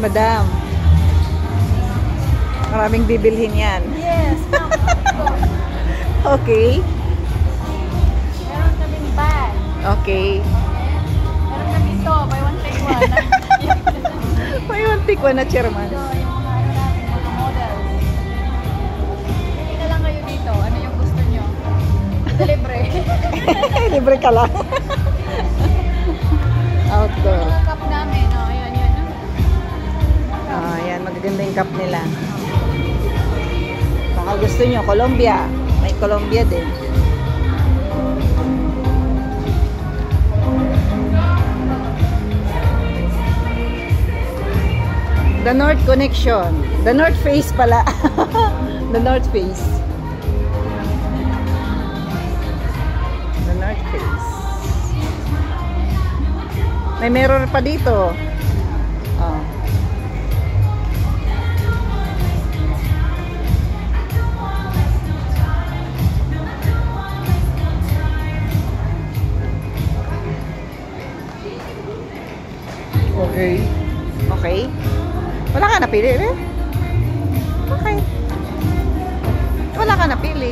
Madam. Maraming bibilhin yan. Yes, ma'am. Okay. Meron kaming bag. Okay. Meron kami ito, buy one take one. May one pick one na chairman. Ito, yung mga ano natin, mga models. Pili na lang kayo dito. Ano yung gusto nyo? Libre. Libre ka lang. Outdoor. Yung cup namin, oh, ayan, yan. Ah, yan, magaganda yung cup nila. Baka gusto nyo, Colombia. May Colombia din. The North Connection. The North Face pala. The North Face. The North Face. May mirror pa dito. Oh. Okay. Okay. Wala ka napili, eh? Okay. Wala ka napili.